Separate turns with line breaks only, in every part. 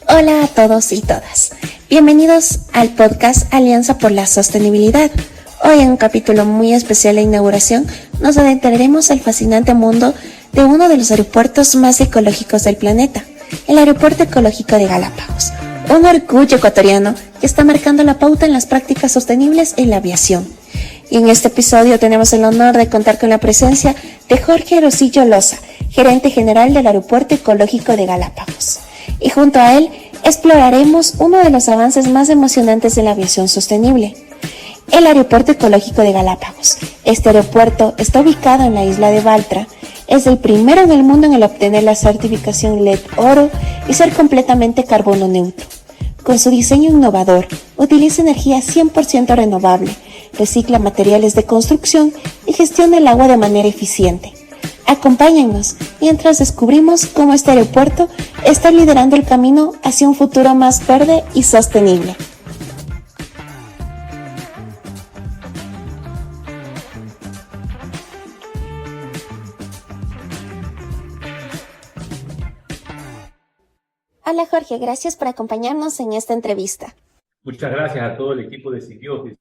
Hola a todos y todas. Bienvenidos al podcast Alianza por la Sostenibilidad. Hoy en un capítulo muy especial de inauguración nos adentraremos al fascinante mundo de uno de los aeropuertos más ecológicos del planeta, el Aeropuerto Ecológico de Galápagos. Un orgullo ecuatoriano que está marcando la pauta en las prácticas sostenibles en la aviación. Y en este episodio tenemos el honor de contar con la presencia de Jorge Rosillo Loza, gerente general del Aeropuerto Ecológico de Galápagos. Y junto a él exploraremos uno de los avances más emocionantes de la aviación sostenible, el Aeropuerto Ecológico de Galápagos. Este aeropuerto está ubicado en la isla de Baltra, es el primero en el mundo en el obtener la certificación LED Oro y ser completamente carbono neutro. Con su diseño innovador, utiliza energía 100% renovable, recicla materiales de construcción y gestiona el agua de manera eficiente. Acompáñennos mientras descubrimos cómo este aeropuerto está liderando el camino hacia un futuro más verde y sostenible. Hola Jorge, gracias por acompañarnos en esta entrevista.
Muchas gracias a todo el equipo de Simbiosis.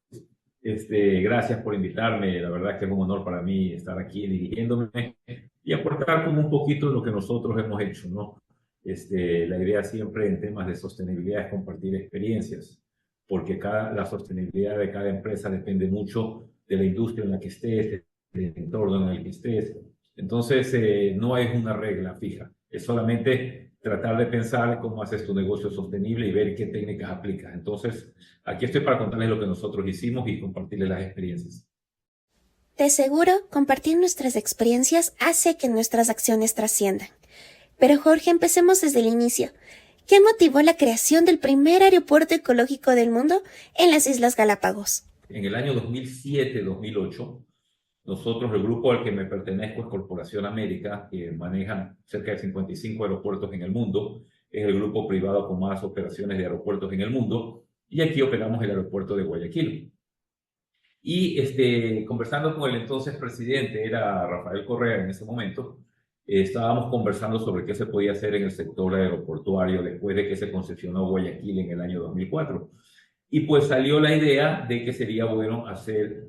Gracias por invitarme. La verdad que es un honor para mí estar aquí dirigiéndome y aportar como un poquito lo que nosotros hemos hecho, ¿no? La idea siempre en temas de sostenibilidad es compartir experiencias, porque la sostenibilidad de cada empresa depende mucho de la industria en la que estés, del entorno en el que estés. Entonces, no es una regla fija, es solamente tratar de pensar cómo haces tu negocio sostenible y ver qué técnicas aplicas. Entonces, aquí estoy para contarles lo que nosotros hicimos y compartirles las experiencias.
De seguro, compartir nuestras experiencias hace que nuestras acciones trasciendan. Pero Jorge, empecemos desde el inicio. ¿Qué motivó la creación del primer aeropuerto ecológico del mundo en las Islas Galápagos?
En el año 2007-2008, nosotros, el grupo al que me pertenezco es Corporación América, que maneja cerca de 55 aeropuertos en el mundo. Es el grupo privado con más operaciones de aeropuertos en el mundo. Y aquí operamos el aeropuerto de Guayaquil. Y conversando con el entonces presidente, era Rafael Correa en ese momento, estábamos conversando sobre qué se podía hacer en el sector aeroportuario después de que se concesionó Guayaquil en el año 2004. Y pues salió la idea de que sería bueno hacer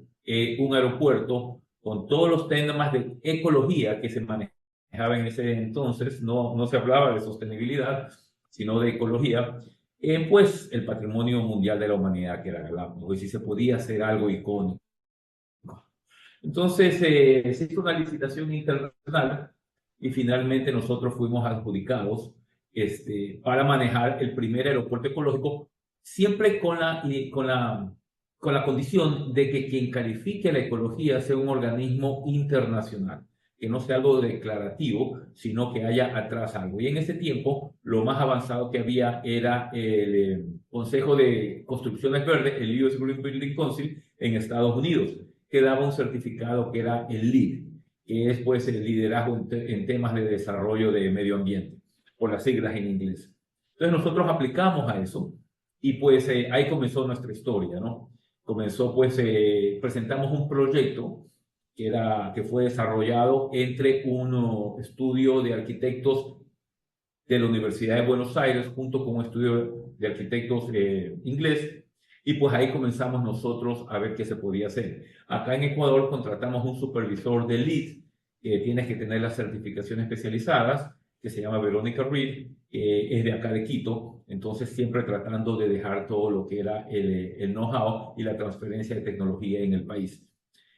un aeropuerto con todos los temas de ecología que se manejaban en ese entonces. No se hablaba de sostenibilidad, sino de ecología. Pues el patrimonio mundial de la humanidad que era Galápagos, y si se podía hacer algo icónico. Entonces se hizo una licitación internacional y finalmente nosotros fuimos adjudicados para manejar el primer aeropuerto ecológico, siempre con la condición de que quien califique la ecología sea un organismo internacional, que no sea algo declarativo, sino que haya atrás algo. Y en ese tiempo, lo más avanzado que había era el Consejo de Construcciones Verdes, el US Green Building Council, en Estados Unidos, que daba un certificado que era el LEED, que es pues el liderazgo en temas de desarrollo de medio ambiente, por las siglas en inglés. Entonces nosotros aplicamos a eso y pues ahí comenzó nuestra historia, ¿no? Comenzó pues, presentamos un proyecto que fue desarrollado entre un estudio de arquitectos de la Universidad de Buenos Aires junto con un estudio de arquitectos inglés, y pues ahí comenzamos nosotros a ver qué se podía hacer. Acá en Ecuador contratamos un supervisor de LEED, que tiene que tener las certificaciones especializadas, que se llama Verónica Reed, que es de acá de Quito, entonces siempre tratando de dejar todo lo que era el know-how y la transferencia de tecnología en el país.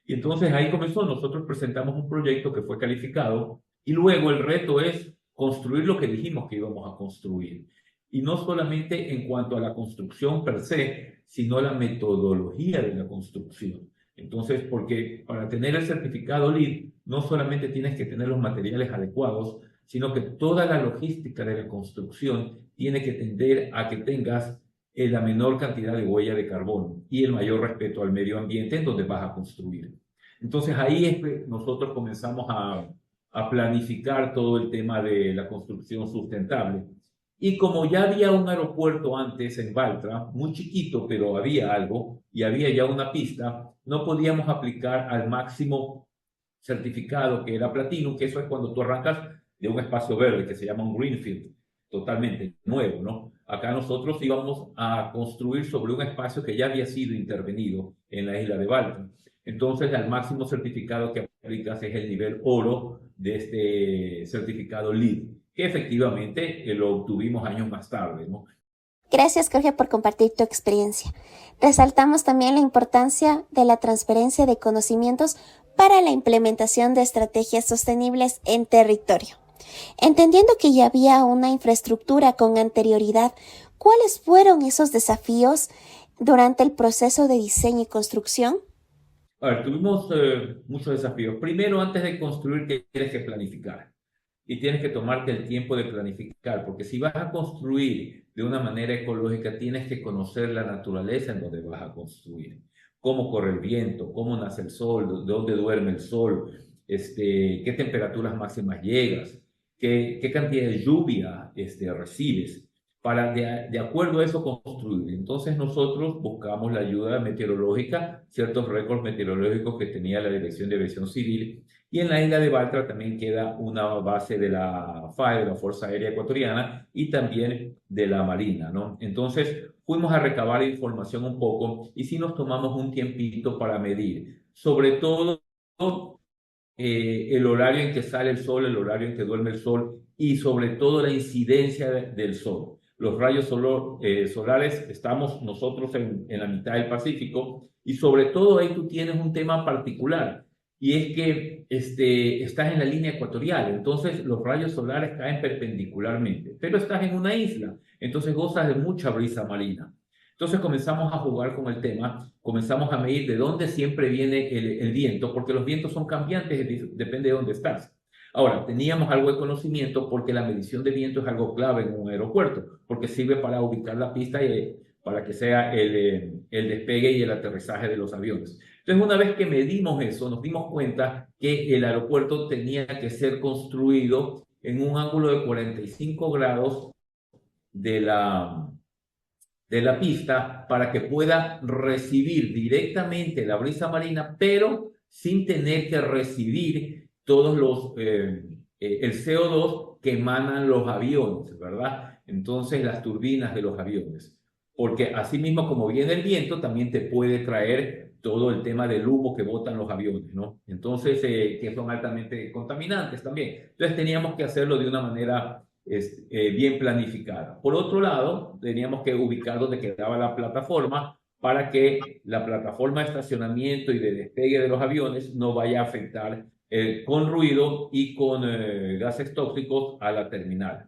Y entonces ahí comenzó, nosotros presentamos un proyecto que fue calificado y luego el reto es construir lo que dijimos que íbamos a construir. Y no solamente en cuanto a la construcción per se, sino la metodología de la construcción. Entonces, porque para tener el certificado LEED, no solamente tienes que tener los materiales adecuados, sino que toda la logística de la construcción tiene que tender a que tengas la menor cantidad de huella de carbono y el mayor respeto al medio ambiente en donde vas a construir. Entonces ahí es que nosotros comenzamos a planificar todo el tema de la construcción sustentable. Y como ya había un aeropuerto antes en Baltra, muy chiquito, pero había algo, y había ya una pista, no podíamos aplicar al máximo certificado que era Platinum, que eso es cuando tú arrancas de un espacio verde que se llama un Greenfield, totalmente nuevo, ¿no? Acá nosotros íbamos a construir sobre un espacio que ya había sido intervenido en la isla de Balta. Entonces, el máximo certificado que aplicas es el nivel oro de este certificado LEED, que efectivamente lo obtuvimos años más tarde, ¿no?
Gracias, Jorge, por compartir tu experiencia. Resaltamos también la importancia de la transferencia de conocimientos para la implementación de estrategias sostenibles en territorio. Entendiendo que ya había una infraestructura con anterioridad, ¿cuáles fueron esos desafíos durante el proceso de diseño y construcción?
A ver, tuvimos muchos desafíos. Primero, antes de construir, tienes que planificar y tienes que tomarte el tiempo de planificar, porque si vas a construir de una manera ecológica, tienes que conocer la naturaleza en donde vas a construir, cómo corre el viento, cómo nace el sol, dónde duerme el sol, qué temperaturas máximas llegas, qué cantidad de lluvia recibes, para de acuerdo a eso construir. Entonces nosotros buscamos la ayuda meteorológica, ciertos récords meteorológicos que tenía la Dirección de Aviación Civil, y en la isla de Baltra también queda una base de la FAE, de la Fuerza Aérea Ecuatoriana, y también de la Marina, ¿no? Entonces fuimos a recabar información un poco y sí nos tomamos un tiempito para medir, sobre todo el horario en que sale el sol, el horario en que duerme el sol y sobre todo la incidencia del sol. Los rayos solares, estamos nosotros en la mitad del Pacífico y sobre todo ahí tú tienes un tema particular y es que estás en la línea ecuatorial, entonces los rayos solares caen perpendicularmente, pero estás en una isla, entonces gozas de mucha brisa marina. Entonces comenzamos a jugar con el tema, comenzamos a medir de dónde siempre viene el viento, porque los vientos son cambiantes, depende de dónde estás. Ahora, teníamos algo de conocimiento porque la medición de viento es algo clave en un aeropuerto, porque sirve para ubicar la pista y para que sea el despegue y el aterrizaje de los aviones. Entonces, una vez que medimos eso, nos dimos cuenta que el aeropuerto tenía que ser construido en un ángulo de 45 grados de la pista para que pueda recibir directamente la brisa marina, pero sin tener que recibir todos el CO2 que emanan los aviones, ¿verdad? Entonces las turbinas de los aviones. Porque así mismo como viene el viento, también te puede traer todo el tema del humo que botan los aviones, ¿no? Entonces, que son altamente contaminantes también. Entonces teníamos que hacerlo de una manera bien planificada. Por otro lado, teníamos que ubicar donde quedaba la plataforma para que la plataforma de estacionamiento y de despegue de los aviones no vaya a afectar con ruido y con gases tóxicos a la terminal.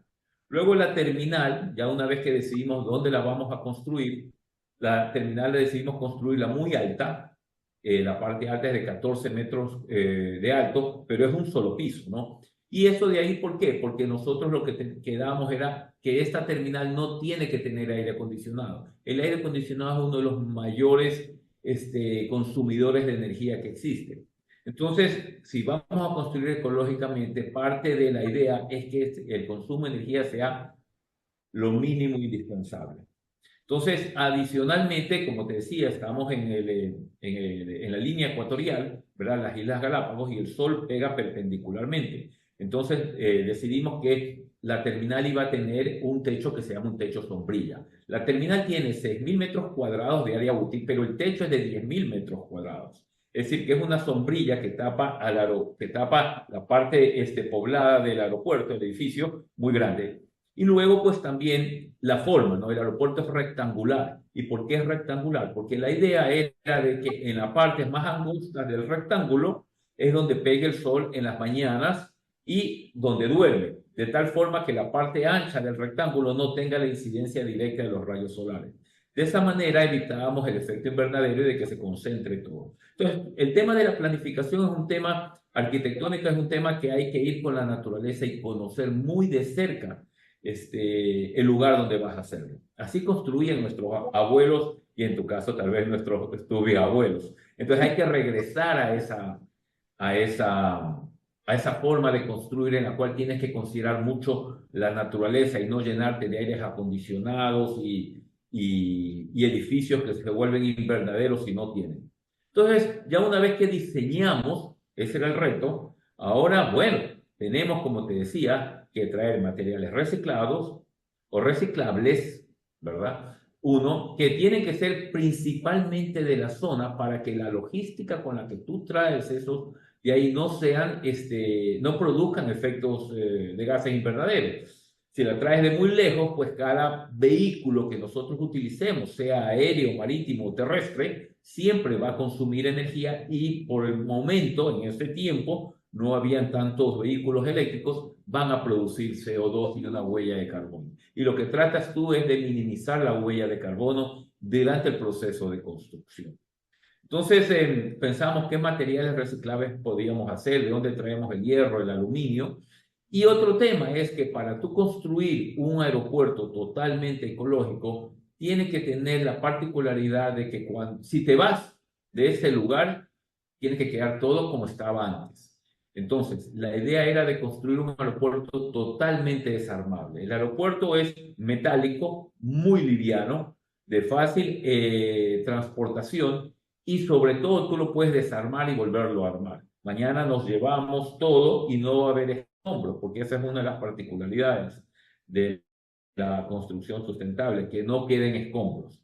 Luego la terminal, ya una vez que decidimos dónde la vamos a construir, la terminal decidimos construirla muy alta. La parte alta es de 14 metros de alto, pero es un solo piso, ¿no? Y eso de ahí, ¿por qué? Porque nosotros lo que quedamos era que esta terminal no tiene que tener aire acondicionado. El aire acondicionado es uno de los mayores consumidores de energía que existe. Entonces, si vamos a construir ecológicamente, parte de la idea es que el consumo de energía sea lo mínimo indispensable. Entonces, adicionalmente, como te decía, estamos en la línea ecuatorial, ¿verdad? Las Islas Galápagos y el sol pega perpendicularmente. Entonces, decidimos que la terminal iba a tener un techo que se llama un techo sombrilla. La terminal tiene 6.000 metros cuadrados de área útil, pero el techo es de 10.000 metros cuadrados. Es decir, que es una sombrilla que tapa la parte poblada del aeropuerto, el edificio, muy grande. Y luego, pues también la forma, ¿no? El aeropuerto es rectangular. ¿Y por qué es rectangular? Porque la idea era de que en la parte más angosta del rectángulo es donde pega el sol en las mañanas y donde duerme, de tal forma que la parte ancha del rectángulo no tenga la incidencia directa de los rayos solares. De esa manera evitábamos el efecto invernadero y de que se concentre todo. Entonces, el tema de la planificación es un tema arquitectónico, es un tema que hay que ir con la naturaleza y conocer muy de cerca el lugar donde vas a hacerlo. Así construían nuestros abuelos y en tu caso tal vez tus bisabuelos. Entonces hay que regresar a esa forma de construir en la cual tienes que considerar mucho la naturaleza y no llenarte de aires acondicionados y edificios que se vuelven invernaderos si no tienen. Entonces, ya una vez que diseñamos, ese era el reto, ahora, bueno, tenemos, como te decía, que traer materiales reciclados o reciclables ¿verdad? Uno, que tienen que ser principalmente de la zona para que la logística con la que tú traes esos de ahí no sean, no produzcan efectos de gases invernaderos. Si la traes de muy lejos, pues cada vehículo que nosotros utilicemos, sea aéreo, marítimo o terrestre, siempre va a consumir energía y por el momento, en ese tiempo, no habían tantos vehículos eléctricos, van a producir CO2 y una huella de carbono. Y lo que tratas tú es de minimizar la huella de carbono durante el proceso de construcción. Entonces, pensamos qué materiales reciclables podíamos hacer, de dónde traemos el hierro, el aluminio. Y otro tema es que para tú construir un aeropuerto totalmente ecológico, tiene que tener la particularidad de que si te vas de ese lugar, tiene que quedar todo como estaba antes. Entonces, la idea era de construir un aeropuerto totalmente desarmable. El aeropuerto es metálico, muy liviano, de fácil transportación y sobre todo tú lo puedes desarmar y volverlo a armar. Mañana nos llevamos todo y no va a haber escombros, porque esa es una de las particularidades de la construcción sustentable, que no queden escombros.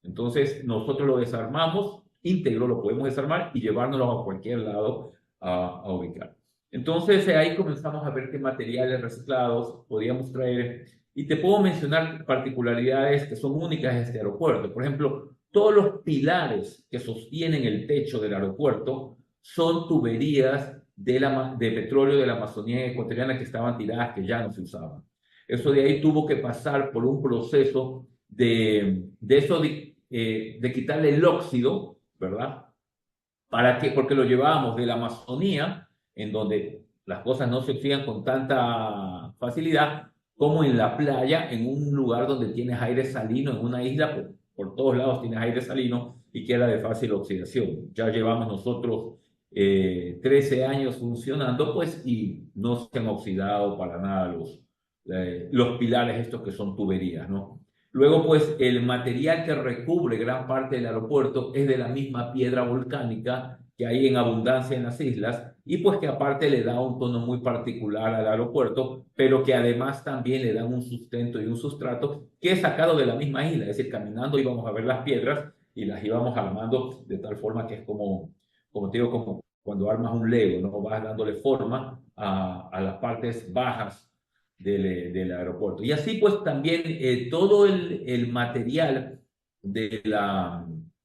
Entonces, nosotros lo desarmamos íntegro, lo podemos desarmar y llevárnoslo a cualquier lado a ubicar. Entonces, ahí comenzamos a ver qué materiales reciclados podíamos traer. Y te puedo mencionar particularidades que son únicas de este aeropuerto. Por ejemplo, todos los pilares que sostienen el techo del aeropuerto son tuberías de petróleo de la Amazonía ecuatoriana que estaban tiradas, que ya no se usaban. Eso de ahí tuvo que pasar por un proceso de quitarle el óxido, ¿verdad? Porque lo llevábamos de la Amazonía, en donde las cosas no se oxidan con tanta facilidad, como en la playa, en un lugar donde tienes aire salino, en una isla, por todos lados tienes aire salino y queda de fácil oxidación. Ya llevamos nosotros 13 años funcionando, pues, y no se han oxidado para nada los pilares estos que son tuberías, ¿no? Luego, pues, el material que recubre gran parte del aeropuerto es de la misma piedra volcánica que hay en abundancia en las islas y pues que aparte le da un tono muy particular al aeropuerto, pero que además también le dan un sustento y un sustrato que es sacado de la misma isla. Es decir, caminando íbamos a ver las piedras y las íbamos armando de tal forma que es como te digo, como cuando armas un Lego, ¿no? Vas dándole forma a las partes bajas del aeropuerto. Y así pues también todo el material de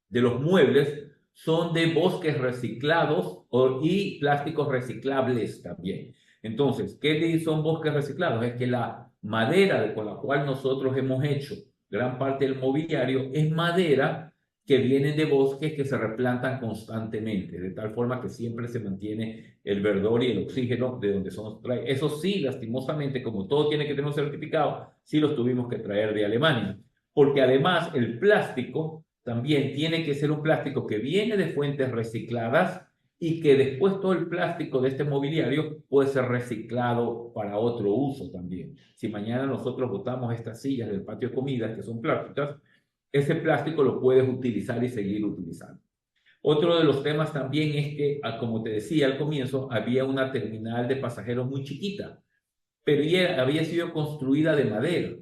los muebles son de bosques reciclados y plásticos reciclables también. Entonces, ¿qué son bosques reciclados? Es que la madera con la cual nosotros hemos hecho gran parte del mobiliario es madera que vienen de bosques que se replantan constantemente, de tal forma que siempre se mantiene el verdor y el oxígeno de donde son traídos. Eso sí, lastimosamente, como todo tiene que tener un certificado, sí los tuvimos que traer de Alemania, porque además el plástico también tiene que ser un plástico que viene de fuentes recicladas y que después todo el plástico de este mobiliario puede ser reciclado para otro uso también. Si mañana nosotros botamos estas sillas del patio de comidas que son plásticas, ese plástico lo puedes utilizar y seguir utilizando. Otro de los temas también es que, como te decía al comienzo, había una terminal de pasajeros muy chiquita, pero ya había sido construida de madera.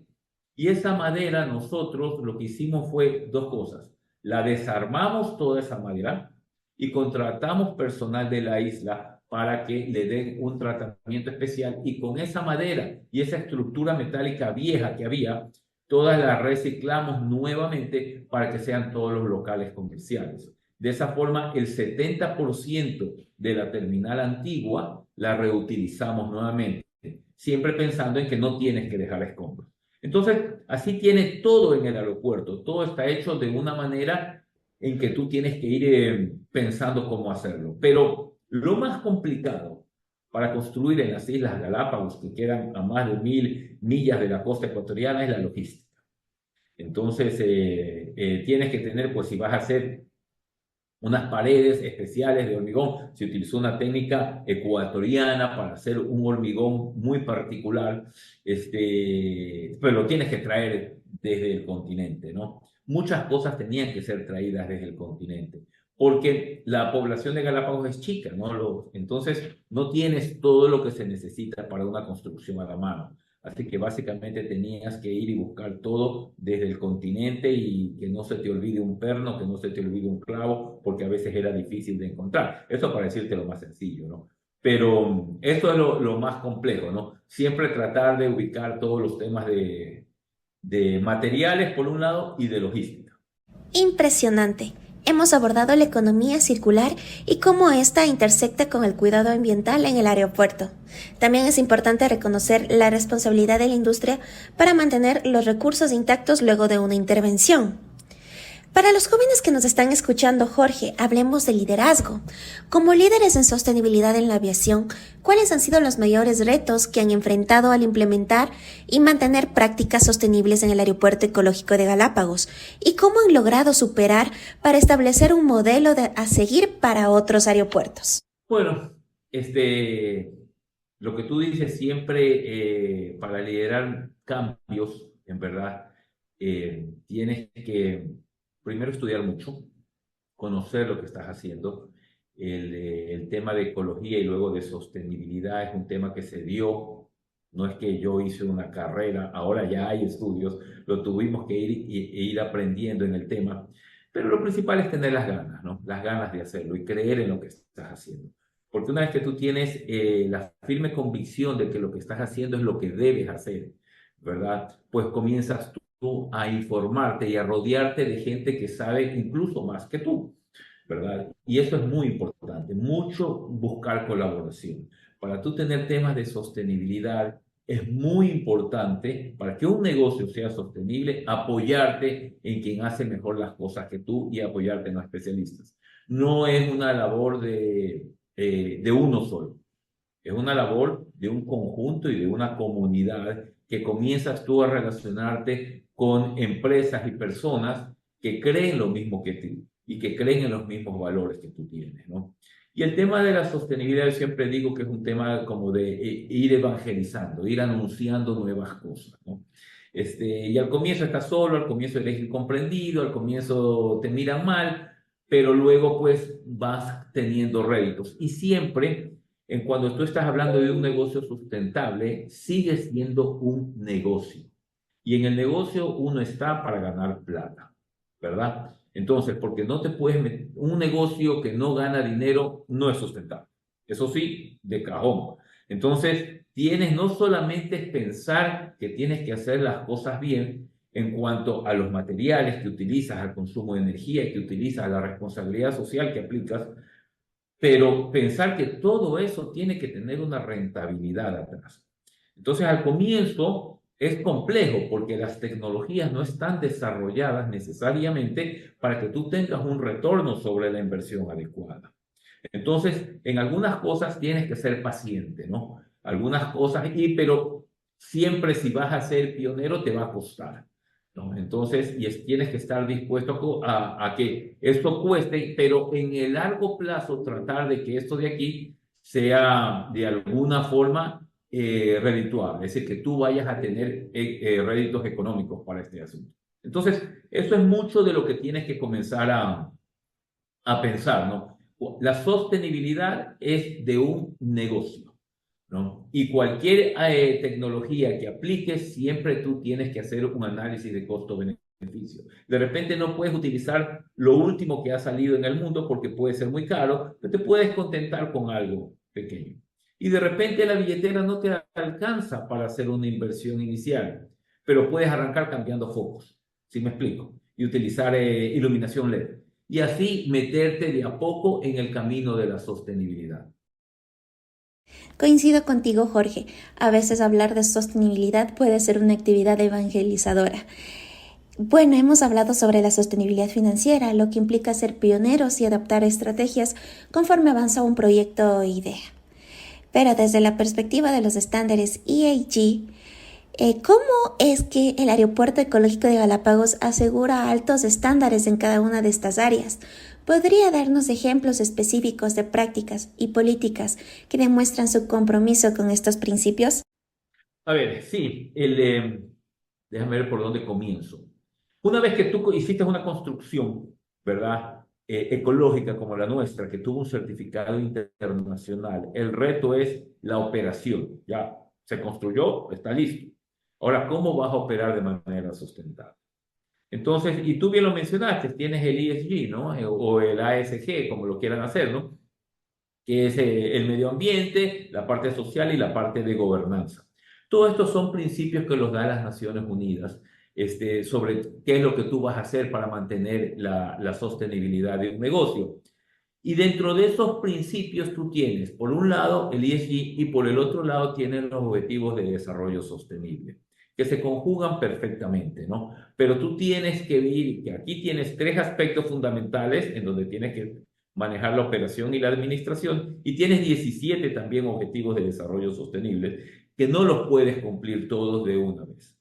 Y esa madera nosotros lo que hicimos fue dos cosas. La desarmamos toda esa madera y contratamos personal de la isla para que le den un tratamiento especial y con esa madera y esa estructura metálica vieja que había, todas las reciclamos nuevamente para que sean todos los locales comerciales. De esa forma, el 70% de la terminal antigua la reutilizamos nuevamente, siempre pensando en que no tienes que dejar escombros. Entonces, así tiene todo en el aeropuerto, todo está hecho de una manera en que tú tienes que ir pensando cómo hacerlo. Pero lo más complicado para construir en las Islas Galápagos, que quedan a más de 1000 millas de la costa ecuatoriana, es la logística. Entonces, tienes que tener, pues si vas a hacer unas paredes especiales de hormigón, se utilizó una técnica ecuatoriana para hacer un hormigón muy particular, pero lo tienes que traer desde el continente, ¿no? Muchas cosas tenían que ser traídas desde el continente, porque la población de Galápagos es chica, ¿no? Entonces, no tienes todo lo que se necesita para una construcción a la mano. Así que básicamente tenías que ir y buscar todo desde el continente y que no se te olvide un perno, que no se te olvide un clavo, porque a veces era difícil de encontrar. Eso para decirte lo más sencillo, ¿no? Pero esto es lo más complejo, ¿no? Siempre tratar de ubicar todos los temas de materiales, por un lado, y de logística.
Impresionante. Hemos abordado la economía circular y cómo ésta intersecta con el cuidado ambiental en el aeropuerto. También es importante reconocer la responsabilidad de la industria para mantener los recursos intactos luego de una intervención. Para los jóvenes que nos están escuchando, Jorge, hablemos de liderazgo. Como líderes en sostenibilidad en la aviación, ¿cuáles han sido los mayores retos que han enfrentado al implementar y mantener prácticas sostenibles en el Aeropuerto Ecológico de Galápagos? ¿Y cómo han logrado superar para establecer un modelo a seguir para otros aeropuertos?
Bueno, lo que tú dices siempre, para liderar cambios, en verdad, tienes que primero estudiar mucho, conocer lo que estás haciendo. El tema de ecología y luego de sostenibilidad es un tema que se dio. No es que yo hice una carrera, ahora ya hay estudios, lo tuvimos que ir aprendiendo en el tema. Pero lo principal es tener las ganas, ¿no? Las ganas de hacerlo y creer en lo que estás haciendo. Porque una vez que tú tienes la firme convicción de que lo que estás haciendo es lo que debes hacer, ¿verdad? Pues comienzas tú a informarte y a rodearte de gente que sabe incluso más que tú, ¿verdad? Y eso es muy importante, mucho buscar colaboración. Para tú tener temas de sostenibilidad, es muy importante, para que un negocio sea sostenible, apoyarte en quien hace mejor las cosas que tú y apoyarte en los especialistas. No es una labor de uno solo. Es una labor de un conjunto y de una comunidad que comienzas tú a relacionarte con empresas y personas que creen lo mismo que tú y que creen en los mismos valores que tú tienes, ¿no? Y el tema de la sostenibilidad, yo siempre digo que es un tema como de ir evangelizando, ir anunciando nuevas cosas, ¿no? Y al comienzo estás solo, al comienzo eres incomprendido, al comienzo te miran mal, pero luego pues vas teniendo réditos. Y siempre cuando tú estás hablando de un negocio sustentable, sigue siendo un negocio. Y en el negocio uno está para ganar plata, ¿verdad? Entonces, porque no te puedes meter, un negocio que no gana dinero no es sustentable. Eso sí, de cajón. Entonces, tienes no solamente pensar que tienes que hacer las cosas bien en cuanto a los materiales que utilizas, al consumo de energía que utilizas, a la responsabilidad social que aplicas, pero pensar que todo eso tiene que tener una rentabilidad atrás. Entonces, al comienzo es complejo porque las tecnologías no están desarrolladas necesariamente para que tú tengas un retorno sobre la inversión adecuada. Entonces, en algunas cosas tienes que ser paciente, ¿no? Algunas cosas, pero siempre si vas a ser pionero te va a costar, ¿no? Entonces, tienes que estar dispuesto a que esto cueste, pero en el largo plazo tratar de que esto de aquí sea de alguna forma redituable, es decir, que tú vayas a tener réditos económicos para este asunto. Entonces, eso es mucho de lo que tienes que comenzar a pensar, ¿no? La sostenibilidad es de un negocio, ¿no? Y cualquier tecnología que apliques, siempre tú tienes que hacer un análisis de costo-beneficio. De repente no puedes utilizar lo último que ha salido en el mundo porque puede ser muy caro, pero te puedes contentar con algo pequeño. Y de repente la billetera no te alcanza para hacer una inversión inicial, pero puedes arrancar cambiando focos, ¿sí me explico? Y utilizar iluminación LED. Y así meterte de a poco en el camino de la sostenibilidad.
Coincido contigo, Jorge. A veces hablar de sostenibilidad puede ser una actividad evangelizadora. Bueno, hemos hablado sobre la sostenibilidad financiera, lo que implica ser pioneros y adaptar estrategias conforme avanza un proyecto o idea. Pero desde la perspectiva de los estándares ESG, ¿cómo es que el Aeropuerto Ecológico de Galápagos asegura altos estándares en cada una de estas áreas? ¿Podría darnos ejemplos específicos de prácticas y políticas que demuestran su compromiso con estos principios?
A ver, sí, déjame ver por dónde comienzo. Una vez que tú hiciste una construcción, ¿verdad? Ecológica como la nuestra, que tuvo un certificado internacional, el reto es la operación, ¿ya? se construyó, está listo. Ahora, ¿cómo vas a operar de manera sustentable? Entonces, y tú bien lo mencionaste, tienes el ESG, ¿no? O el ASG, como lo quieran hacer, ¿no? Que es el medio ambiente, la parte social y la parte de gobernanza. Todos estos son principios que los da las Naciones Unidas sobre qué es lo que tú vas a hacer para mantener la sostenibilidad de un negocio. Y dentro de esos principios tú tienes, por un lado, el ESG y por el otro lado tienes los objetivos de desarrollo sostenible, que se conjugan perfectamente, ¿no? Pero tú tienes que ver que aquí tienes tres aspectos fundamentales en donde tienes que manejar la operación y la administración, y tienes 17 también objetivos de desarrollo sostenible que no los puedes cumplir todos de una vez.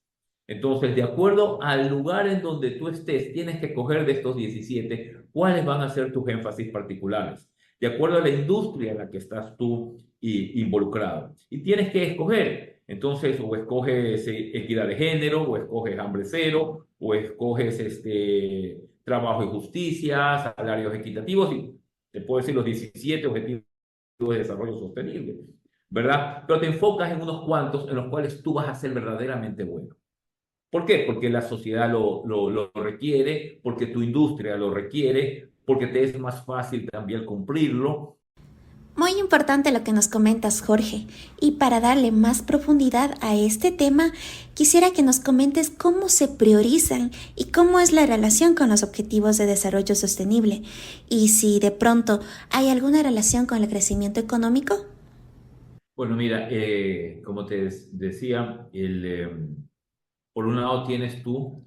Entonces, de acuerdo al lugar en donde tú estés, tienes que coger de estos 17 cuáles van a ser tus énfasis particulares, de acuerdo a la industria en la que estás tú involucrado. Y tienes que escoger. Entonces, o escoges equidad de género, o escoges hambre cero, o escoges trabajo y justicia, salarios equitativos, y te puedo decir los 17 objetivos de desarrollo sostenible, ¿verdad? Pero te enfocas en unos cuantos en los cuales tú vas a ser verdaderamente bueno. ¿Por qué? Porque la sociedad lo requiere, porque tu industria lo requiere, porque te es más fácil también cumplirlo.
Muy importante lo que nos comentas, Jorge. Y para darle más profundidad a este tema, quisiera que nos comentes cómo se priorizan y cómo es la relación con los objetivos de desarrollo sostenible. Y si de pronto hay alguna relación con el crecimiento económico.
Bueno, mira, como te decía, por un lado tienes tú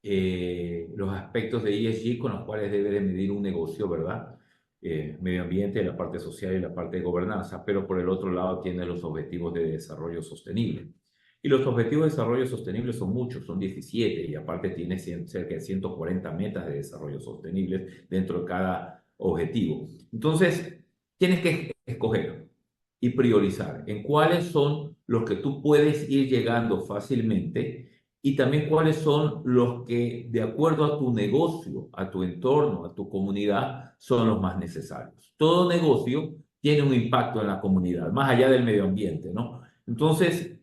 los aspectos de ESG con los cuales debe de medir un negocio, ¿verdad? Medio ambiente, la parte social y la parte de gobernanza, pero por el otro lado tienes los objetivos de desarrollo sostenible. Y los objetivos de desarrollo sostenible son muchos, son 17, y aparte tienes cerca de 140 metas de desarrollo sostenible dentro de cada objetivo. Entonces, tienes que escoger y priorizar en cuáles son los que tú puedes ir llegando fácilmente y también cuáles son los que, de acuerdo a tu negocio, a tu entorno, a tu comunidad, son los más necesarios. Todo negocio tiene un impacto en la comunidad, más allá del medio ambiente, ¿no? Entonces,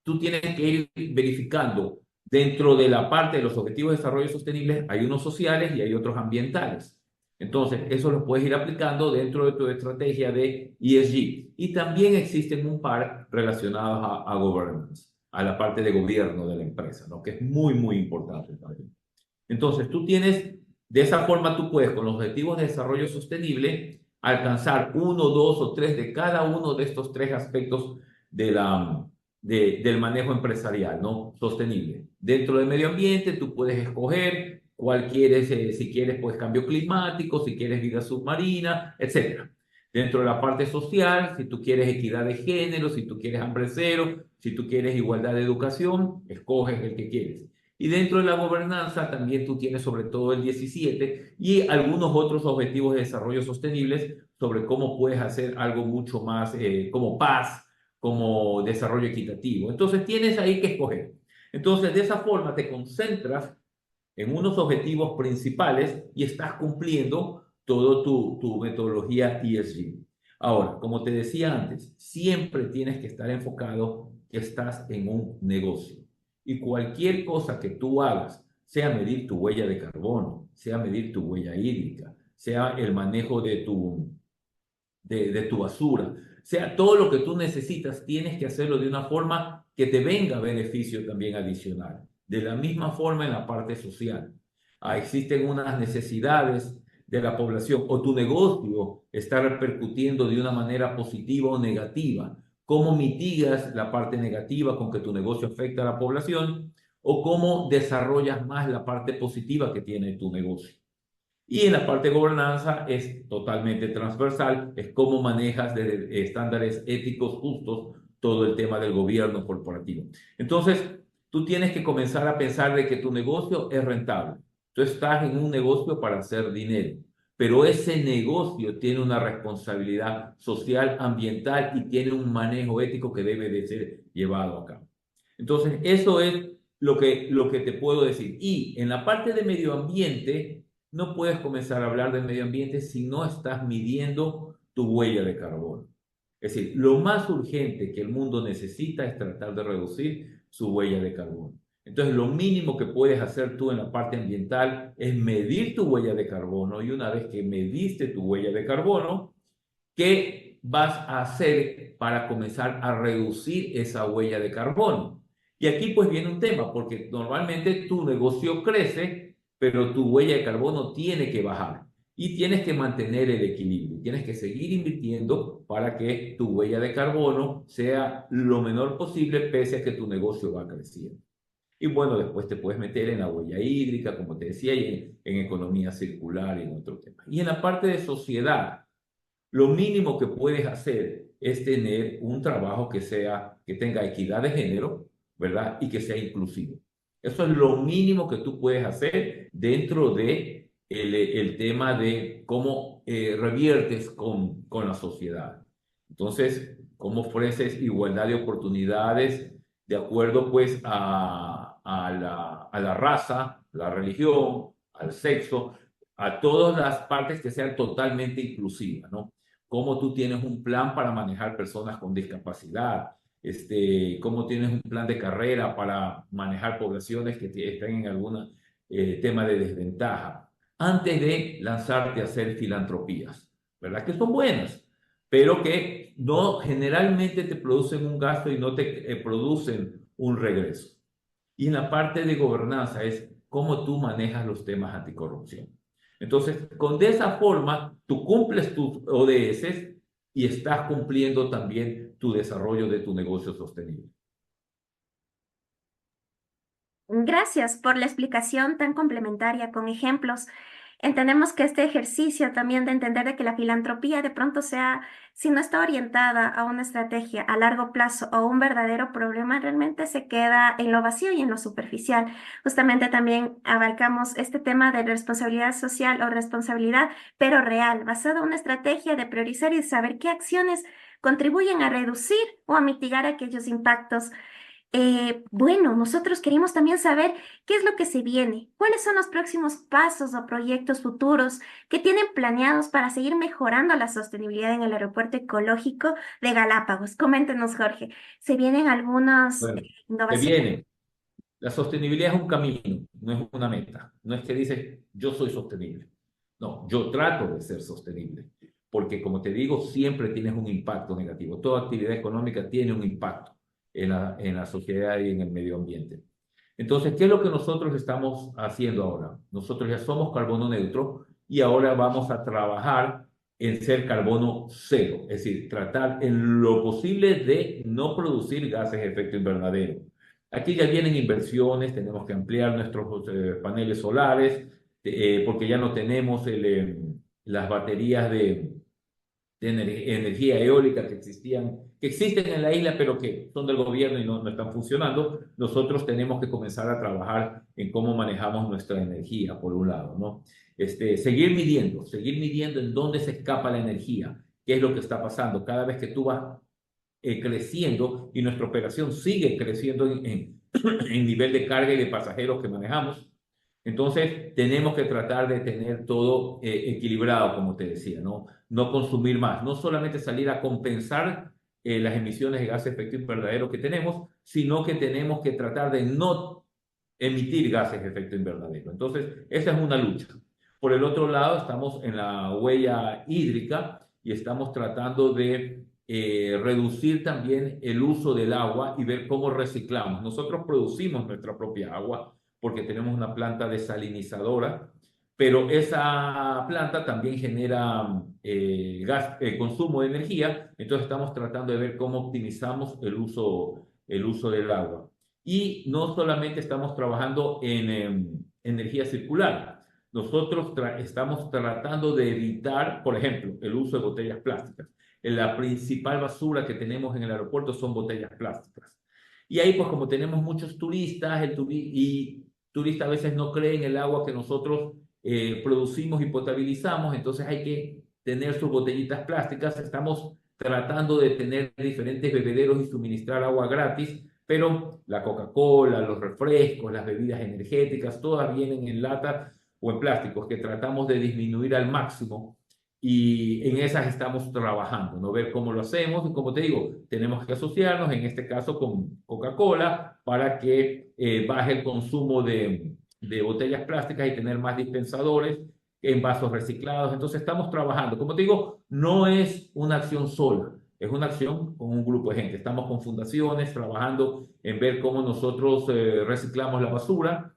tú tienes que ir verificando dentro de la parte de los objetivos de desarrollo sostenible, hay unos sociales y hay otros ambientales. Entonces, eso lo puedes ir aplicando dentro de tu estrategia de ESG. Y también existen un par relacionados a governance, a la parte de gobierno de la empresa, ¿no? Que es muy, muy importante también. Entonces, tú tienes, de esa forma tú puedes, con los objetivos de desarrollo sostenible, alcanzar uno, dos o tres de cada uno de estos tres aspectos de del manejo empresarial, ¿no? Sostenible. Dentro del medio ambiente, tú puedes escoger cuál quieres, si quieres, pues cambio climático, si quieres vida submarina, etcétera. Dentro de la parte social, si tú quieres equidad de género, si tú quieres hambre cero, si tú quieres igualdad de educación, escoges el que quieres. Y dentro de la gobernanza también tú tienes sobre todo el 17 y algunos otros objetivos de desarrollo sostenibles sobre cómo puedes hacer algo mucho más como paz, como desarrollo equitativo. Entonces tienes ahí que escoger. Entonces de esa forma te concentras en unos objetivos principales y estás cumpliendo toda tu metodología ESG. Ahora, como te decía antes, siempre tienes que estar enfocado que estás en un negocio. Y cualquier cosa que tú hagas, sea medir tu huella de carbono, sea medir tu huella hídrica, sea el manejo de tu basura, sea todo lo que tú necesitas, tienes que hacerlo de una forma que te venga beneficio también adicional. De la misma forma en la parte social. Existen unas necesidades de la población o tu negocio está repercutiendo de una manera positiva o negativa. ¿Cómo mitigas la parte negativa con que tu negocio afecta a la población? ¿O cómo desarrollas más la parte positiva que tiene tu negocio? Y en la parte de gobernanza es totalmente transversal, es cómo manejas de estándares éticos justos todo el tema del gobierno corporativo. Entonces, tú tienes que comenzar a pensar de que tu negocio es rentable. Tú estás en un negocio para hacer dinero, pero ese negocio tiene una responsabilidad social, ambiental y tiene un manejo ético que debe de ser llevado a cabo. Entonces, eso es lo que te puedo decir. Y en la parte de medio ambiente, no puedes comenzar a hablar del medio ambiente si no estás midiendo tu huella de carbono. Es decir, lo más urgente que el mundo necesita es tratar de reducir su huella de carbono. Entonces, lo mínimo que puedes hacer tú en la parte ambiental es medir tu huella de carbono y una vez que mediste tu huella de carbono, ¿qué vas a hacer para comenzar a reducir esa huella de carbono? Y aquí pues viene un tema, porque normalmente tu negocio crece, pero tu huella de carbono tiene que bajar y tienes que mantener el equilibrio. Tienes que seguir invirtiendo para que tu huella de carbono sea lo menor posible pese a que tu negocio va creciendo. Y bueno, después te puedes meter en la huella hídrica, como te decía, y en economía circular y en otro tema. Y en la parte de sociedad, lo mínimo que puedes hacer es tener un trabajo que tenga equidad de género, ¿verdad? Y que sea inclusivo. Eso es lo mínimo que tú puedes hacer dentro de el tema de cómo reviertes con la sociedad. Entonces, cómo ofreces igualdad de oportunidades de acuerdo pues a la raza, la religión, al sexo, a todas las partes que sean totalmente inclusivas, ¿no? Cómo tú tienes un plan para manejar personas con discapacidad, cómo tienes un plan de carrera para manejar poblaciones que estén en algún tema de desventaja, antes de lanzarte a hacer filantropías, ¿verdad? Que son buenas, pero que no generalmente te producen un gasto y no te producen un regreso. Y en la parte de gobernanza es cómo tú manejas los temas anticorrupción. Entonces, de esa forma, tú cumples tus ODS y estás cumpliendo también tu desarrollo de tu negocio sostenible.
Gracias por la explicación tan complementaria con ejemplos. Entendemos que este ejercicio también de entender de que la filantropía de pronto sea, si no está orientada a una estrategia a largo plazo o un verdadero problema, realmente se queda en lo vacío y en lo superficial. Justamente también abarcamos este tema de responsabilidad social o responsabilidad, pero real, basada en una estrategia de priorizar y saber qué acciones contribuyen a reducir o a mitigar aquellos impactos. Bueno, nosotros queremos también saber qué es lo que se viene, cuáles son los próximos pasos o proyectos futuros que tienen planeados para seguir mejorando la sostenibilidad en el aeropuerto ecológico de Galápagos. Coméntenos, Jorge, ¿se vienen algunas
Bueno, que
innovaciones?
viene. La sostenibilidad es un camino, no es una meta. No es que dices, yo soy sostenible. No, yo trato de ser sostenible. Porque como te digo, siempre tienes un impacto negativo. Toda actividad económica tiene un impacto en la sociedad y en el medio ambiente. Entonces, ¿qué es lo que nosotros estamos haciendo ahora? Nosotros ya somos carbono neutro y ahora vamos a trabajar en ser carbono cero, es decir, tratar en lo posible de no producir gases de efecto invernadero. Aquí ya vienen inversiones, tenemos que ampliar nuestros paneles solares, porque ya no tenemos las baterías de energía eólica que existen en la isla, pero que son del gobierno y no están funcionando. Nosotros tenemos que comenzar a trabajar en cómo manejamos nuestra energía, por un lado, ¿no? Seguir midiendo en dónde se escapa la energía, qué es lo que está pasando. Cada vez que tú vas creciendo y nuestra operación sigue creciendo en nivel de carga y de pasajeros que manejamos. Entonces, tenemos que tratar de tener todo equilibrado, como te decía, ¿no? No consumir más, no solamente salir a compensar las emisiones de gases de efecto invernadero que tenemos, sino que tenemos que tratar de no emitir gases de efecto invernadero. Entonces, esa es una lucha. Por el otro lado, estamos en la huella hídrica y estamos tratando de reducir también el uso del agua y ver cómo reciclamos. Nosotros producimos nuestra propia agua porque tenemos una planta desalinizadora, pero esa planta también genera consumo de energía, entonces estamos tratando de ver cómo optimizamos el uso del agua. Y no solamente estamos trabajando en energía circular, nosotros estamos tratando de evitar, por ejemplo, el uso de botellas plásticas. La principal basura que tenemos en el aeropuerto son botellas plásticas. Y ahí, pues como tenemos muchos turistas, y turistas a veces no creen el agua que nosotros producimos y potabilizamos, entonces hay que tener sus botellitas plásticas. Estamos tratando de tener diferentes bebederos y suministrar agua gratis, pero la Coca-Cola, los refrescos, las bebidas energéticas, todas vienen en lata o en plásticos, que tratamos de disminuir al máximo y en esas estamos trabajando, ¿no? Ver cómo lo hacemos y como te digo, tenemos que asociarnos, en este caso con Coca-Cola, para que baje el consumo de botellas plásticas y tener más dispensadores en vasos reciclados. Entonces estamos trabajando. Como te digo, no es una acción sola, es una acción con un grupo de gente. Estamos con fundaciones trabajando en ver cómo nosotros reciclamos la basura.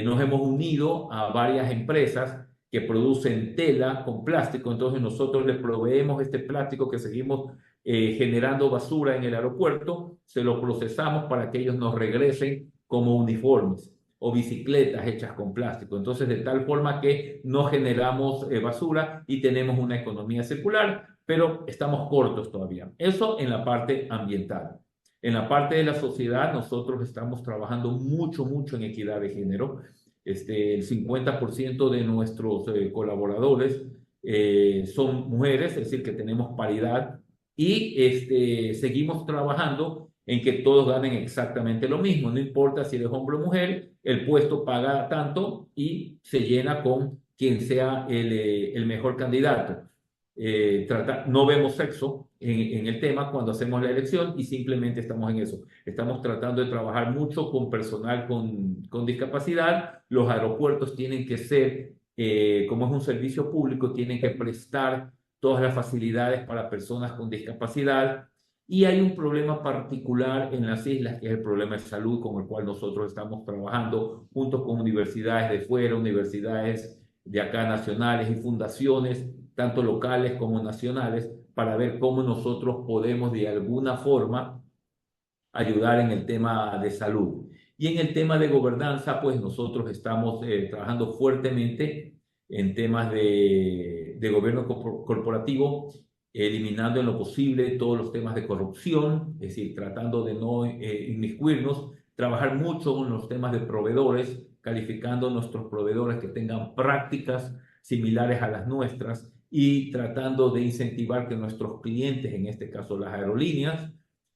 Nos hemos unido a varias empresas que producen tela con plástico, entonces nosotros les proveemos este plástico que seguimos generando basura en el aeropuerto, se lo procesamos para que ellos nos regresen como uniformes o bicicletas hechas con plástico. Entonces, de tal forma que no generamos basura y tenemos una economía circular, pero estamos cortos todavía. Eso en la parte ambiental. En la parte de la sociedad, nosotros estamos trabajando mucho, mucho en equidad de género. El 50% de nuestros colaboradores son mujeres, es decir, que tenemos paridad y seguimos trabajando en que todos ganen exactamente lo mismo. No importa si eres hombre o mujer, el puesto paga tanto y se llena con quien sea el mejor candidato. No vemos sexo en el tema cuando hacemos la elección y simplemente estamos en eso. Estamos tratando de trabajar mucho con personal con discapacidad. Los aeropuertos tienen que ser, como es un servicio público, tienen que prestar todas las facilidades para personas con discapacidad. Y hay un problema particular en las islas, que es el problema de salud, con el cual nosotros estamos trabajando junto con universidades de fuera, universidades de acá nacionales y fundaciones, tanto locales como nacionales, para ver cómo nosotros podemos de alguna forma ayudar en el tema de salud. Y en el tema de gobernanza, pues nosotros estamos trabajando fuertemente en temas de gobierno corporativo, eliminando en lo posible todos los temas de corrupción, es decir, tratando de no inmiscuirnos, trabajar mucho en los temas de proveedores, calificando a nuestros proveedores que tengan prácticas similares a las nuestras y tratando de incentivar que nuestros clientes, en este caso las aerolíneas,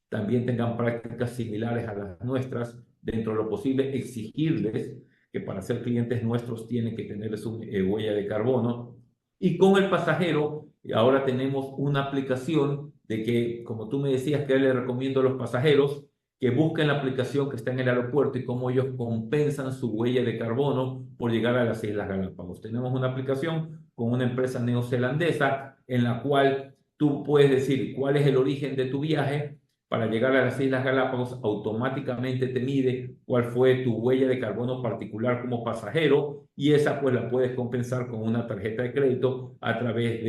también tengan prácticas similares a las nuestras, dentro de lo posible exigirles que para ser clientes nuestros tienen que tener su huella de carbono. Y con el pasajero, ahora tenemos una aplicación de que, como tú me decías, que le recomiendo a los pasajeros que busquen la aplicación que está en el aeropuerto y cómo ellos compensan su huella de carbono por llegar a las Islas Galápagos. Tenemos una aplicación con una empresa neozelandesa en la cual tú puedes decir cuál es el origen de tu viaje. Para llegar a las Islas Galápagos, automáticamente te mide cuál fue tu huella de carbono particular como pasajero y esa pues la puedes compensar con una tarjeta de crédito a través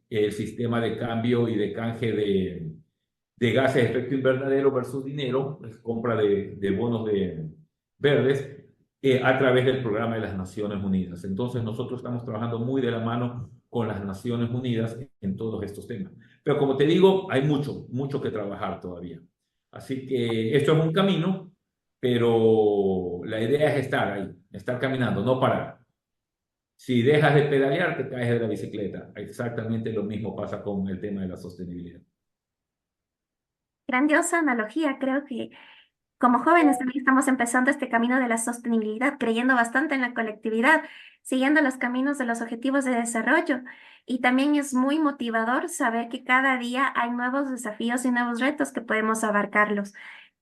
del sistema de cambio y de canje de gases de efecto invernadero versus dinero, compra de bonos verdes, a través del programa de las Naciones Unidas. Entonces nosotros estamos trabajando muy de la mano con las Naciones Unidas en todos estos temas. Pero como te digo, hay mucho, mucho que trabajar todavía. Así que esto es un camino, pero la idea es estar ahí, estar caminando, no parar. Si dejas de pedalear, te caes de la bicicleta. Exactamente lo mismo pasa con el tema de la sostenibilidad.
Grandiosa analogía, creo que como jóvenes también estamos empezando este camino de la sostenibilidad, creyendo bastante en la colectividad, siguiendo los caminos de los objetivos de desarrollo. Y también es muy motivador saber que cada día hay nuevos desafíos y nuevos retos que podemos abarcarlos.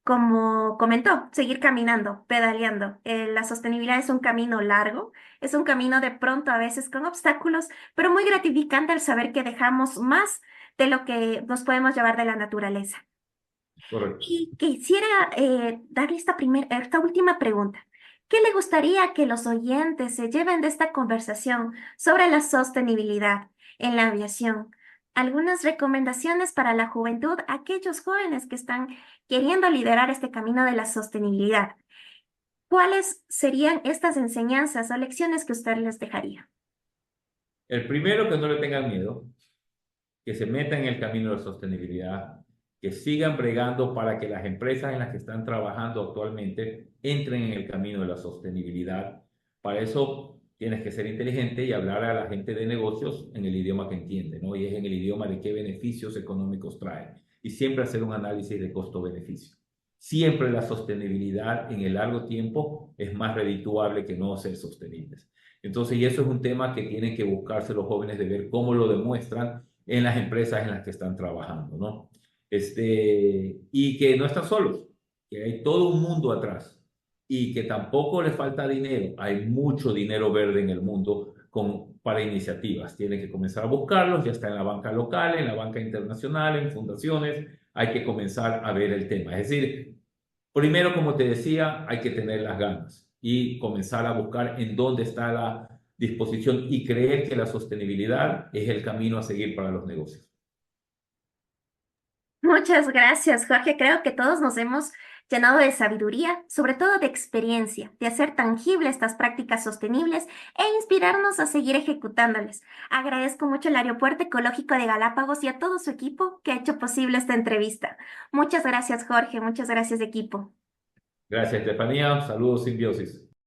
Como comentó, seguir caminando, pedaleando. La sostenibilidad es un camino largo, es un camino de pronto a veces con obstáculos, pero muy gratificante al saber que dejamos más de lo que nos podemos llevar de la naturaleza.
Correcto.
Y quisiera darle esta última pregunta. ¿Qué le gustaría que los oyentes se lleven de esta conversación sobre la sostenibilidad en la aviación? Algunas recomendaciones para la juventud, aquellos jóvenes que están queriendo liderar este camino de la sostenibilidad. ¿Cuáles serían estas enseñanzas o lecciones que usted les dejaría?
El primero, que no le tengan miedo, que se metan en el camino de la sostenibilidad, que sigan bregando para que las empresas en las que están trabajando actualmente entren en el camino de la sostenibilidad. Para eso tienes que ser inteligente y hablar a la gente de negocios en el idioma que entiende, ¿no? Y es en el idioma de qué beneficios económicos trae. Y siempre hacer un análisis de costo-beneficio. Siempre la sostenibilidad en el largo tiempo es más redituable que no ser sostenibles. Entonces, y eso es un tema que tienen que buscarse los jóvenes de ver cómo lo demuestran en las empresas en las que están trabajando, ¿no? Y que no están solos, que hay todo un mundo atrás y que tampoco les falta dinero. Hay mucho dinero verde en el mundo para iniciativas. Tienen que comenzar a buscarlos, ya está en la banca local, en la banca internacional, en fundaciones. Hay que comenzar a ver el tema. Es decir, primero, como te decía, hay que tener las ganas y comenzar a buscar en dónde está la disposición y creer que la sostenibilidad es el camino a seguir para los negocios.
Muchas gracias, Jorge. Creo que todos nos hemos llenado de sabiduría, sobre todo de experiencia, de hacer tangible estas prácticas sostenibles e inspirarnos a seguir ejecutándoles. Agradezco mucho al Aeropuerto Ecológico de Galápagos y a todo su equipo que ha hecho posible esta entrevista. Muchas gracias, Jorge. Muchas gracias, equipo.
Gracias, Estefanía. Saludos, Simbiosis.